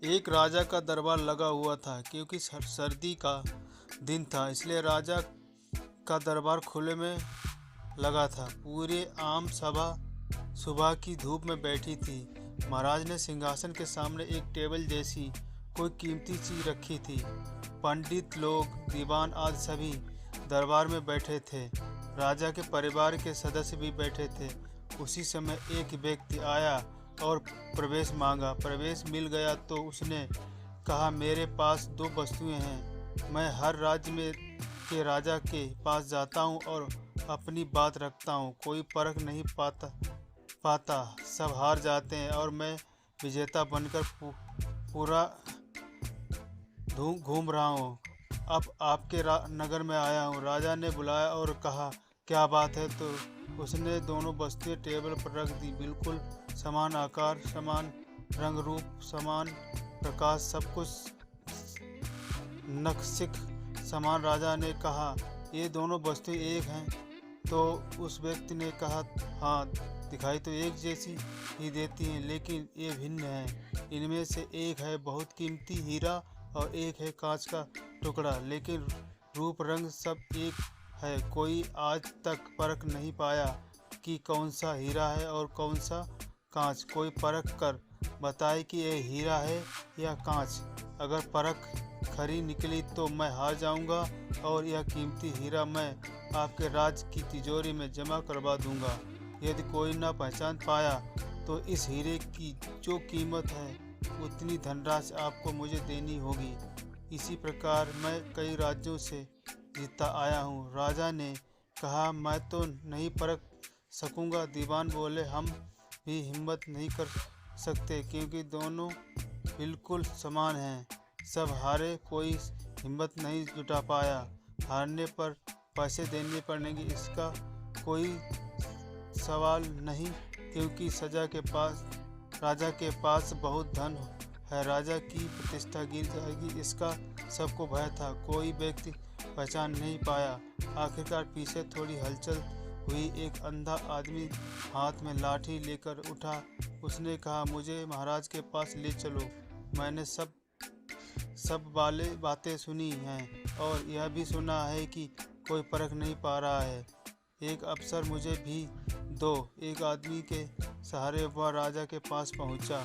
एक राजा का दरबार लगा हुआ था। क्योंकि सर्दी का दिन था, इसलिए राजा का दरबार खुले में लगा था। पूरी आम सभा सुबह की धूप में बैठी थी। महाराज ने सिंहासन के सामने एक टेबल जैसी कोई कीमती चीज रखी थी। पंडित लोग, दीवान आदि सभी दरबार में बैठे थे। राजा के परिवार के सदस्य भी बैठे थे। उसी समय एक व्यक्ति आया और प्रवेश मांगा। प्रवेश मिल गया तो उसने कहा, मेरे पास दो वस्तुएं हैं। मैं हर राज्य में के राजा के पास जाता हूँ और अपनी बात रखता हूँ। कोई परख नहीं पाता, सब हार जाते हैं और मैं विजेता बनकर पूरा घूम रहा हूँ। अब आपके नगर में आया हूँ। राजा ने बुलाया और कहा, क्या बात है? तो उसने दोनों वस्तुएं टेबल पर रख दी। बिल्कुल समान आकार, समान रंग रूप, समान प्रकाश, सब कुछ नक्शिक समान। राजा ने कहा, ये दोनों वस्तुएं एक हैं? तो उस व्यक्ति ने कहा, हाँ, दिखाई तो एक जैसी ही देती हैं, लेकिन ये भिन्न हैं। इनमें से एक है बहुत कीमती हीरा और एक है कांच का टुकड़ा, लेकिन रूप रंग सब एक है। कोई आज तक परख नहीं पाया कि कौन सा हीरा है और कौन सा कांच। कोई परख कर बताए कि यह हीरा है या कांच। अगर परख खरी निकली तो मैं हार जाऊंगा और यह कीमती हीरा मैं आपके राज्य की तिजोरी में जमा करवा दूंगा। यदि कोई न पहचान पाया तो इस हीरे की जो कीमत है उतनी धनराशि आपको मुझे देनी होगी। इसी प्रकार मैं कई राज्यों से जीतता आया हूँ। राजा ने कहा, मैं तो नहीं परख सकूंगा। दीवान बोले, हम भी हिम्मत नहीं कर सकते, क्योंकि दोनों बिल्कुल समान हैं। सब हारे, कोई हिम्मत नहीं जुटा पाया। हारने पर पैसे देने पड़ेंगे, इसका कोई सवाल नहीं, क्योंकि राजा के पास बहुत धन है। राजा की प्रतिष्ठा गिर जाएगी, इसका सबको भय था। कोई व्यक्ति पहचान नहीं पाया। आखिरकार पीछे थोड़ी हलचल हुई। एक अंधा आदमी हाथ में लाठी लेकर उठा। उसने कहा, मुझे महाराज के पास ले चलो। मैंने सब वाले बातें सुनी हैं और यह भी सुना है कि कोई परख नहीं पा रहा है। एक अवसर मुझे भी दो। एक आदमी के सहारे वह राजा के पास पहुंचा।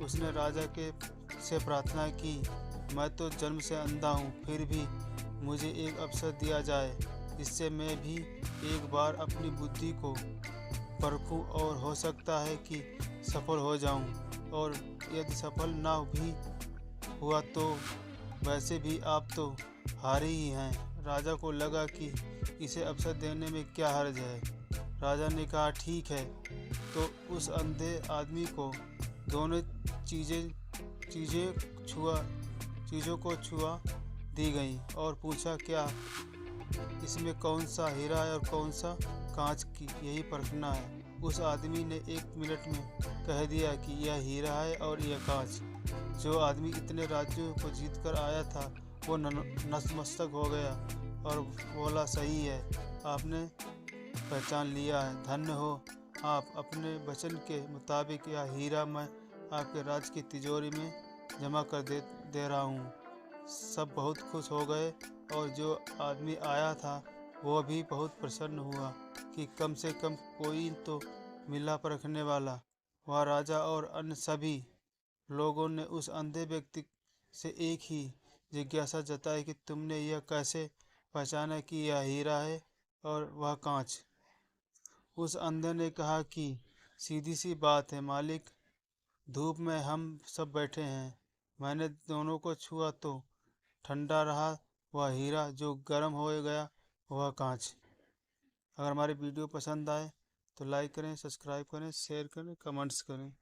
उसने राजा से प्रार्थना की, मैं तो जन्म से अंधा हूँ, फिर भी मुझे एक अवसर दिया जाए, जिससे मैं भी एक बार अपनी बुद्धि को परखूं और हो सकता है कि सफल हो जाऊं। और यदि सफल ना भी हुआ तो वैसे भी आप तो हारे ही हैं। राजा को लगा कि इसे अवसर देने में क्या हर्ज है। राजा ने कहा, ठीक है। तो उस अंधे आदमी को दोनों चीज़ों को छुआ दी गई और पूछा, क्या इसमें कौन सा हीरा है और कौन सा कांच की, यही परखना है। उस आदमी ने 1 मिनट में कह दिया कि यह हीरा है और यह कांच। जो आदमी इतने राज्यों को जीतकर आया था वो नतमस्तक हो गया और बोला, सही है, आपने पहचान लिया है। धन्य हो आप। अपने वचन के मुताबिक यह हीरा मैं आपके राज्य की तिजोरी में जमा कर दे रहा हूँ। सब बहुत खुश हो गए और जो आदमी आया था वो भी बहुत प्रसन्न हुआ कि कम से कम कोई तो मिला परखने वाला। वह राजा और अन्य सभी लोगों ने उस अंधे व्यक्ति से एक ही जिज्ञासा जताई कि तुमने यह कैसे पहचाना कि यह हीरा है और वह कांच। उस अंधे ने कहा कि सीधी सी बात है मालिक, धूप में हम सब बैठे हैं। मैंने दोनों को छुआ तो ठंडा रहा वह हीरा, जो गर्म हो गया वह कांच। अगर हमारी वीडियो पसंद आए तो लाइक करें, सब्सक्राइब करें, शेयर करें, कमेंट्स करें।